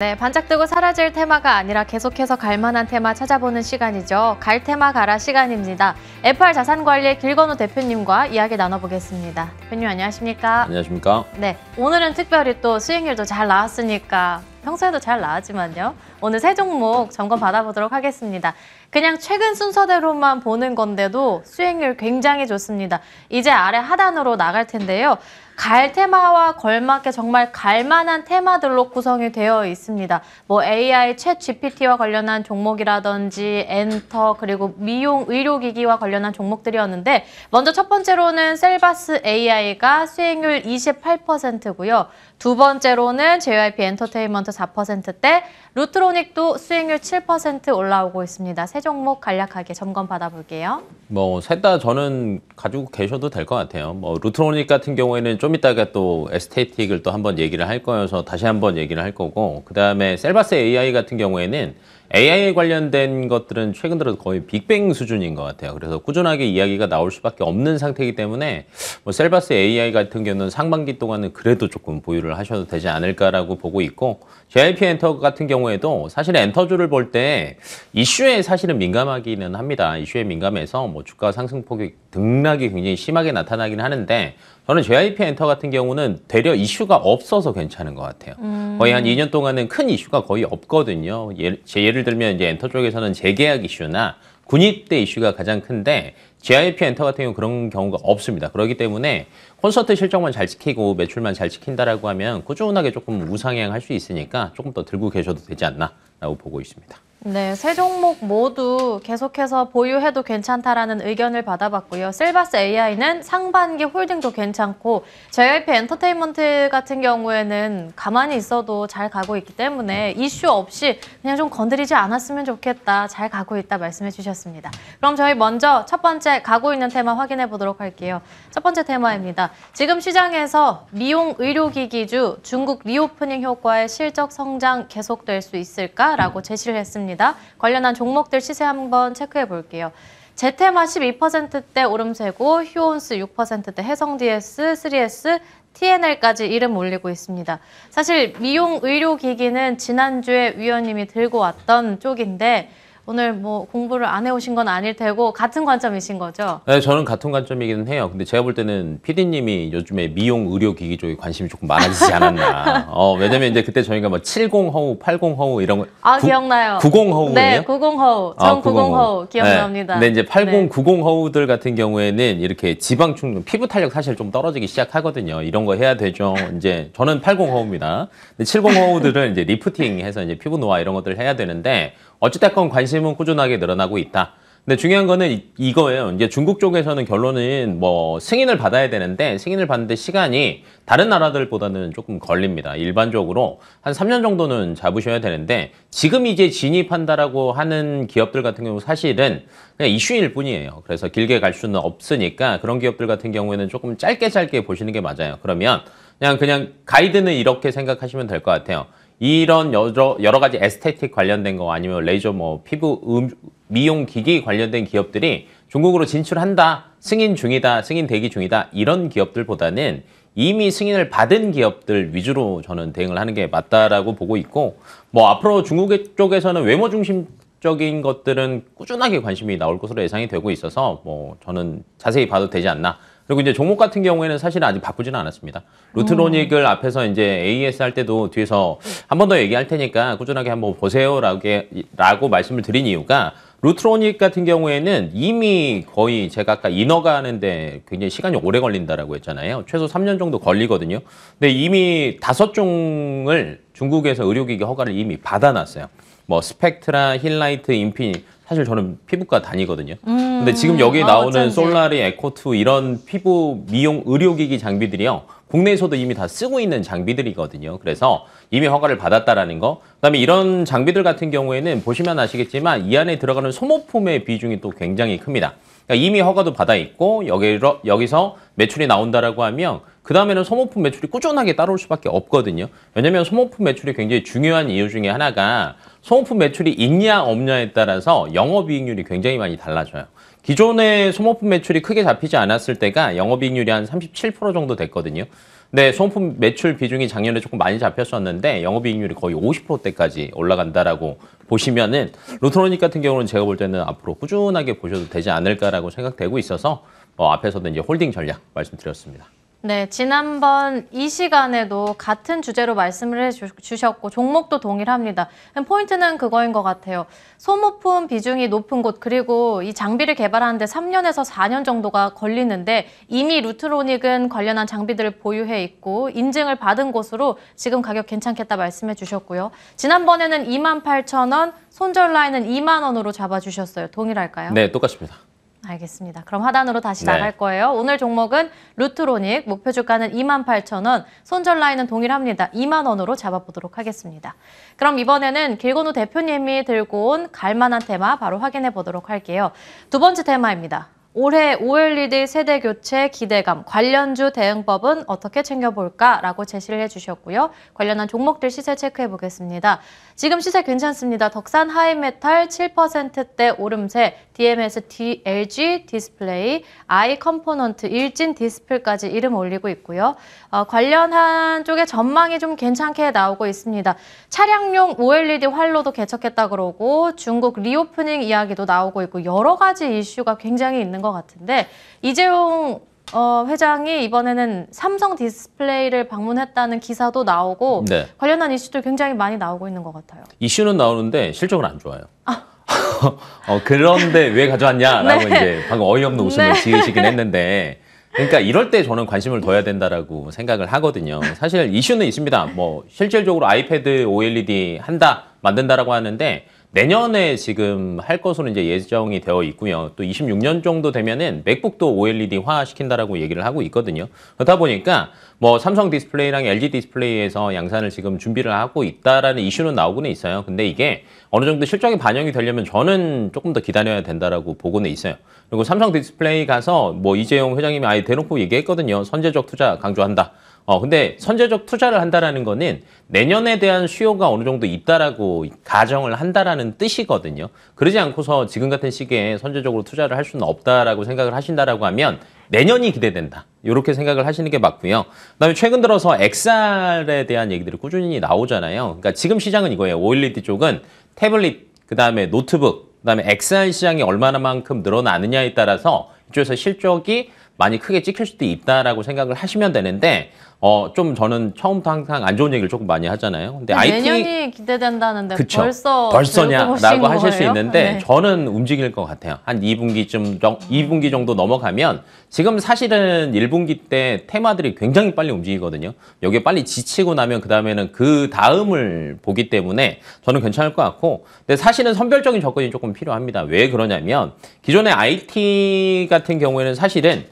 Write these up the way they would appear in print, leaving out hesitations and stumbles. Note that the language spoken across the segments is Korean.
네, 반짝뜨고 사라질 테마가 아니라 계속해서 갈만한 테마 찾아보는 시간이죠. 갈 테마 가라 시간입니다. FR 자산관리의 길건우 대표님과 이야기 나눠보겠습니다. 대표님 안녕하십니까? 안녕하십니까? 네, 오늘은 특별히 또 수익률도 잘 나왔으니까 평소에도 잘 나왔지만요. 오늘 세 종목 점검 받아보도록 하겠습니다. 그냥 최근 순서대로만 보는 건데도 수익률 굉장히 좋습니다. 이제 아래 하단으로 나갈 텐데요. 갈 테마와 걸맞게 정말 갈만한 테마들로 구성이 되어 있습니다. 뭐 AI, 챗 GPT와 관련한 종목이라든지 엔터 그리고 미용 의료기기와 관련한 종목들이었는데 먼저 첫 번째로는 셀바스 AI가 수익률 28%고요. 두 번째로는 JYP 엔터테인먼트 4%대, 루트로닉도 수익률 7% 올라오고 있습니다. 세 종목 간략하게 점검 받아볼게요. 셋 다 저는 가지고 계셔도 될 것 같아요. 루트로닉 같은 경우에는 좀 이따가 또 에스테틱을 또 한번 얘기를 할 거여서 다시 한번 얘기를 할 거고, 그 다음에 셀바스 AI 같은 경우에는 AI 관련된 것들은 최근 들어 거의 빅뱅 수준인 것 같아요. 그래서 꾸준하게 이야기가 나올 수밖에 없는 상태이기 때문에 셀바스 AI 같은 경우는 상반기 동안은 그래도 조금 보유를 하셔도 되지 않을까라고 보고 있고, JYP 엔터 같은 경우에도 사실 엔터주를 볼 때 이슈에 사실은 민감하기는 합니다. 이슈에 민감해서 주가 상승폭이 등락이 굉장히 심하게 나타나긴 하는데, 저는 JYP 엔터 같은 경우는 되려 이슈가 없어서 괜찮은 것 같아요. 거의 한 2년 동안은 큰 이슈가 거의 없거든요. 예를 들면 이제 엔터 쪽에서는 재계약 이슈나 군입대 이슈가 가장 큰데, JYP 엔터 같은 경우는 그런 경우가 없습니다. 그렇기 때문에 콘서트 실적만 잘 지키고 매출만 잘 지킨다라고 하면 꾸준하게 조금 우상향 할 수 있으니까 조금 더 들고 계셔도 되지 않나라고 보고 있습니다. 네, 세 종목 모두 계속해서 보유해도 괜찮다라는 의견을 받아봤고요. 셀바스 AI는 상반기 홀딩도 괜찮고, JYP 엔터테인먼트 같은 경우에는 가만히 있어도 잘 가고 있기 때문에 이슈 없이 그냥 좀 건드리지 않았으면 좋겠다, 잘 가고 있다 말씀해 주셨습니다. 그럼 저희 먼저 첫 번째 가고 있는 테마 확인해 보도록 할게요. 첫 번째 테마입니다. 지금 시장에서 미용 의료기기주 중국 리오프닝 효과의 실적 성장 계속될 수 있을까라고 제시를 했습니다. 관련한 종목들 시세 한번 체크해 볼게요. 제테마 12%대 오름세고, 휴온스 6%대, 해성DS, 3S, TNL까지 이름 올리고 있습니다. 사실 미용 의료기기는 지난주에 위원님이 들고 왔던 쪽인데 오늘 공부를 안 해오신 건 아닐 테고 같은 관점이신 거죠? 네, 저는 같은 관점이기는 해요. 근데 제가 볼 때는 PD님이 요즘에 미용 의료기기 쪽에 관심이 조금 많아지지 않았나. 왜냐면 이제 그때 저희가 70 허우, 80 허우 이런 거. 기억나요. 90 허우예요? 네, 90 허우. 전 90 허우 기억납니다. 네. 근데 이제 80, 90 허우들 같은 경우에는 이렇게 지방 충전, 피부 탄력 사실 좀 떨어지기 시작하거든요. 이런 거 해야 되죠. 이제 저는 80 허우입니다. 근데 70 허우들은 이제 리프팅 해서 이제 피부 노화 이런 것들을 해야 되는데, 어찌됐건 관심은 꾸준하게 늘어나고 있다. 근데 중요한 거는 이거예요. 이제 중국 쪽에서는 결론은 승인을 받아야 되는데, 승인을 받는데 시간이 다른 나라들보다는 조금 걸립니다. 일반적으로 한 3년 정도는 잡으셔야 되는데, 지금 이제 진입한다라고 하는 기업들 같은 경우 사실은 그냥 이슈일 뿐이에요. 그래서 길게 갈 수는 없으니까 그런 기업들 같은 경우에는 조금 짧게 보시는 게 맞아요. 그러면 그냥 가이드는 이렇게 생각하시면 될 것 같아요. 이런 여러 가지 에스테틱 관련된 거, 아니면 레이저 피부 미용 기기 관련된 기업들이 중국으로 진출한다, 승인 중이다, 승인 대기 중이다, 이런 기업들보다는 이미 승인을 받은 기업들 위주로 저는 대응을 하는 게 맞다라고 보고 있고, 앞으로 중국 쪽에서는 외모 중심적인 것들은 꾸준하게 관심이 나올 것으로 예상이 되고 있어서 저는 자세히 봐도 되지 않나. 그리고 이제 종목 같은 경우에는 사실은 아직 바꾸지는 않았습니다. 루트로닉을 앞에서 이제 AES 할 때도 뒤에서 한 번 더 얘기할 테니까 꾸준하게 한번 보세요라고 말씀을 드린 이유가, 루트로닉 같은 경우에는 이미 거의 제가 아까 인허가 하는데 굉장히 시간이 오래 걸린다라고 했잖아요. 최소 3년 정도 걸리거든요. 근데 이미 5종을 중국에서 의료기기 허가를 이미 받아놨어요. 스펙트라, 힐라이트, 인피니. 사실 저는 피부과 다니거든요. 근데 지금 여기 나오는 솔라리, 에코투 이런 피부 미용 의료기기 장비들이요, 국내에서도 이미 다 쓰고 있는 장비들이거든요. 그래서 이미 허가를 받았다라는 거. 그다음에 이런 장비들 같은 경우에는 보시면 아시겠지만 이 안에 들어가는 소모품의 비중이 또 굉장히 큽니다. 그러니까 이미 허가도 받아 있고 여기서 매출이 나온다라고 하면 그 다음에는 소모품 매출이 꾸준하게 따라올 수밖에 없거든요. 왜냐면 소모품 매출이 굉장히 중요한 이유 중에 하나가, 소모품 매출이 있냐 없냐에 따라서 영업이익률이 굉장히 많이 달라져요. 기존의 소모품 매출이 크게 잡히지 않았을 때가 영업이익률이 한 37% 정도 됐거든요. 네, 소모품 매출 비중이 작년에 조금 많이 잡혔었는데 영업이익률이 거의 50%대까지 올라간다라고 보시면은 루트로닉 같은 경우는 제가 볼 때는 앞으로 꾸준하게 보셔도 되지 않을까라고 생각되고 있어서 앞에서도 이제 홀딩 전략 말씀드렸습니다. 네, 지난번 이 시간에도 같은 주제로 말씀을 해주셨고 종목도 동일합니다. 포인트는 그거인 것 같아요. 소모품 비중이 높은 곳 그리고 이 장비를 개발하는데 3년에서 4년 정도가 걸리는데 이미 루트로닉은 관련한 장비들을 보유해 있고 인증을 받은 곳으로 지금 가격 괜찮겠다 말씀해 주셨고요. 지난번에는 28,000원, 손절 라인은 2만 원으로 잡아주셨어요. 동일할까요? 네, 똑같습니다. 알겠습니다. 그럼 하단으로 다시 네. 나갈 거예요. 오늘 종목은 루트로닉, 목표 주가는 28,000원, 손절 라인은 동일합니다. 2만 원으로 잡아보도록 하겠습니다. 그럼 이번에는 길건우 대표님이 들고 온 갈만한 테마 바로 확인해 보도록 할게요. 두 번째 테마입니다. 올해 OLED 세대 교체 기대감, 관련주 대응법은 어떻게 챙겨볼까라고 제시를 해주셨고요. 관련한 종목들 시세 체크해 보겠습니다. 지금 시세 괜찮습니다. 덕산 하이메탈 7%대 오름세, DMS LG 디스플레이, I 컴포넌트, 일진 디스플까지 이름 올리고 있고요. 관련한 쪽에 전망이 좀 괜찮게 나오고 있습니다. 차량용 OLED 활로도 개척했다 그러고 중국 리오프닝 이야기도 나오고 있고 여러 가지 이슈가 굉장히 있는 것 같은데 이재용 회장이 이번에는 삼성 디스플레이를 방문했다는 기사도 나오고 네. 관련한 이슈도 굉장히 많이 나오고 있는 것 같아요. 이슈는 나오는데 실적은 안 좋아요. 그런데 왜 가져왔냐라고 네. 이제 방금 어이없는 웃음을 네. 지으시긴 했는데 그러니까 이럴 때 저는 관심을 둬야 된다라고 생각을 하거든요. 사실 이슈는 있습니다. 뭐 실질적으로 아이패드 OLED 한다, 만든다라고 하는데 내년에 지금 할 것으로 이제 예정이 되어 있고요. 또 26년 정도 되면은 맥북도 OLED화 시킨다라고 얘기를 하고 있거든요. 그렇다 보니까 뭐 삼성 디스플레이랑 LG 디스플레이에서 양산을 지금 준비를 하고 있다라는 이슈는 나오고는 있어요. 근데 이게 어느 정도 실적이 반영이 되려면 저는 조금 더 기다려야 된다라고 보고는 있어요. 그리고 삼성 디스플레이 가서 뭐 이재용 회장님이 아예 대놓고 얘기했거든요. 선제적 투자 강조한다. 근데 선제적 투자를 한다라는 거는 내년에 대한 수요가 어느 정도 있다라고 가정을 한다라는 뜻이거든요. 그러지 않고서 지금 같은 시기에 선제적으로 투자를 할 수는 없다라고 생각을 하신다라고 하면 내년이 기대된다. 이렇게 생각을 하시는 게 맞고요. 그다음에 최근 들어서 XR에 대한 얘기들이 꾸준히 나오잖아요. 그러니까 지금 시장은 이거예요. OLED 쪽은 태블릿, 그다음에 노트북, 그다음에 XR 시장이 얼마나만큼 늘어나느냐에 따라서 이쪽에서 실적이 많이 크게 찍힐 수도 있다라고 생각을 하시면 되는데 좀 저는 처음부터 항상 안 좋은 얘기를 조금 많이 하잖아요. 근데 내년이 기대된다는데 그쵸. 벌써냐라고 벌써냐라고 하실 수 있는데 네. 저는 움직일 것 같아요. 한 2분기 정도 넘어가면 지금 사실은 1분기 때 테마들이 굉장히 빨리 움직이거든요. 여기에 빨리 지치고 나면 그다음에는 그 다음을 보기 때문에 저는 괜찮을 것 같고 근데 사실은 선별적인 접근이 조금 필요합니다. 왜 그러냐면 기존의 IT 같은 경우에는 사실은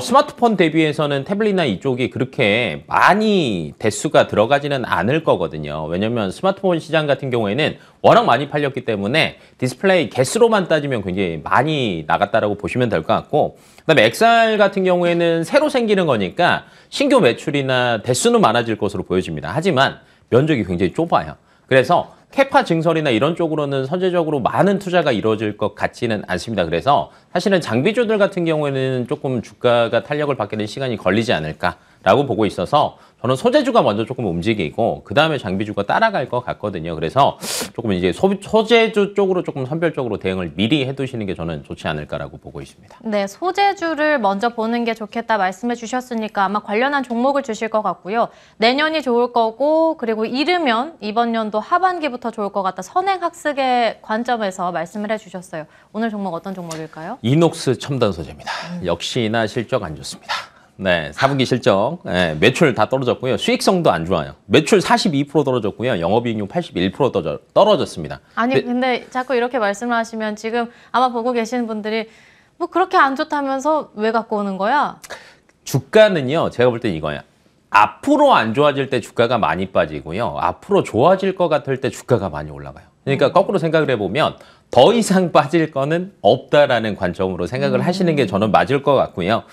스마트폰 대비해서는 태블릿이나 이쪽이 그렇게 많이 대수가 들어가지는 않을 거거든요. 왜냐면 스마트폰 시장 같은 경우에는 워낙 많이 팔렸기 때문에 디스플레이 개수로만 따지면 굉장히 많이 나갔다라고 보시면 될 것 같고 그다음에 XR 같은 경우에는 새로 생기는 거니까 신규 매출이나 대수는 많아질 것으로 보여집니다. 하지만 면적이 굉장히 좁아요. 그래서 캐파 증설이나 이런 쪽으로는 선제적으로 많은 투자가 이루어질 것 같지는 않습니다. 그래서 사실은 장비주들 같은 경우에는 조금 주가가 탄력을 받게 된 시간이 걸리지 않을까라고 보고 있어서 저는 소재주가 먼저 조금 움직이고 그 다음에 장비주가 따라갈 것 같거든요. 그래서 조금 이제 소재주 쪽으로 조금 선별적으로 대응을 미리 해두시는 게 저는 좋지 않을까라고 보고 있습니다. 네, 소재주를 먼저 보는 게 좋겠다 말씀해 주셨으니까 아마 관련한 종목을 주실 것 같고요. 내년이 좋을 거고 그리고 이르면 이번 연도 하반기부터 좋을 것 같다. 선행학습의 관점에서 말씀을 해주셨어요. 오늘 종목 어떤 종목일까요? 이녹스 첨단 소재입니다. 역시나 실적 안 좋습니다. 네, 4분기 실적, 매출 다 떨어졌고요. 수익성도 안 좋아요. 매출 42% 떨어졌고요. 영업이익률 81% 떨어졌습니다. 아니, 근데 자꾸 이렇게 말씀을 하시면 지금 아마 보고 계시는 분들이 뭐 그렇게 안 좋다면서 왜 갖고 오는 거야? 주가는요, 제가 볼 때 이거예요. 앞으로 안 좋아질 때 주가가 많이 빠지고요. 앞으로 좋아질 것 같을 때 주가가 많이 올라가요. 그러니까 거꾸로 생각을 해보면 더 이상 빠질 거는 없다라는 관점으로 생각을 하시는 게 저는 맞을 것 같고요.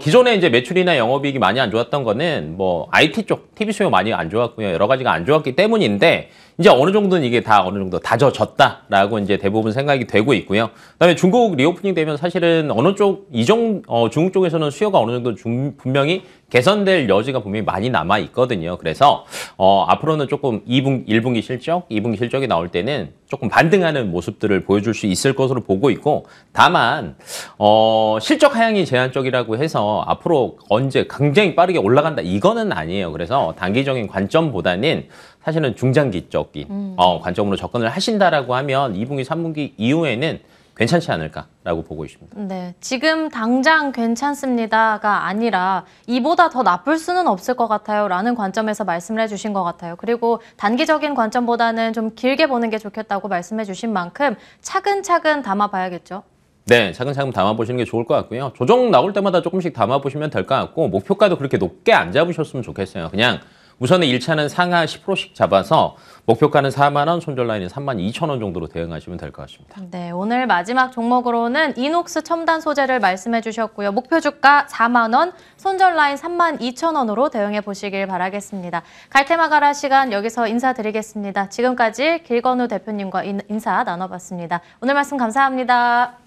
기존에 이제 매출이나 영업이익이 많이 안 좋았던 거는 뭐 IT 쪽 TV 수요 많이 안 좋았고요. 여러 가지가 안 좋았기 때문인데 이제 어느 정도는 이게 다 어느 정도 다져졌다라고 이제 대부분 생각이 되고 있고요. 그다음에 중국 리오프닝 되면 사실은 어느 쪽 중국 쪽에서는 수요가 어느 정도 분명히 개선될 여지가 분명히 많이 남아 있거든요. 그래서 앞으로는 조금 1분기 실적, 2분기 실적이 나올 때는 조금 반등하는 모습들을 보여줄 수 있을 것으로 보고 있고, 다만 실적 하향이 제한적이라고 해서 앞으로 언제 굉장히 빠르게 올라간다 이거는 아니에요. 그래서 단기적인 관점보다는 사실은 중장기적인 관점으로 접근을 하신다라고 하면 2분기, 3분기 이후에는 괜찮지 않을까라고 보고 있습니다. 네, 지금 당장 괜찮습니다가 아니라 이보다 더 나쁠 수는 없을 것 같아요 라는 관점에서 말씀을 해주신 것 같아요. 그리고 단기적인 관점보다는 좀 길게 보는 게 좋겠다고 말씀해 주신 만큼 차근차근 담아봐야겠죠. 네, 차근차근 담아보시는 게 좋을 것 같고요. 조정 나올 때마다 조금씩 담아보시면 될 것 같고, 목표가도 그렇게 높게 안 잡으셨으면 좋겠어요. 그냥 우선은 1차는 상하 10%씩 잡아서 목표가는 4만 원, 손절 라인은 32,000원 정도로 대응하시면 될 것 같습니다. 네, 오늘 마지막 종목으로는 이녹스 첨단 소재를 말씀해 주셨고요. 목표 주가 4만 원, 손절 라인 32,000원으로 대응해 보시길 바라겠습니다. 갈테마 가라 시간 여기서 인사드리겠습니다. 지금까지 길건우 대표님과 인사 나눠봤습니다. 오늘 말씀 감사합니다.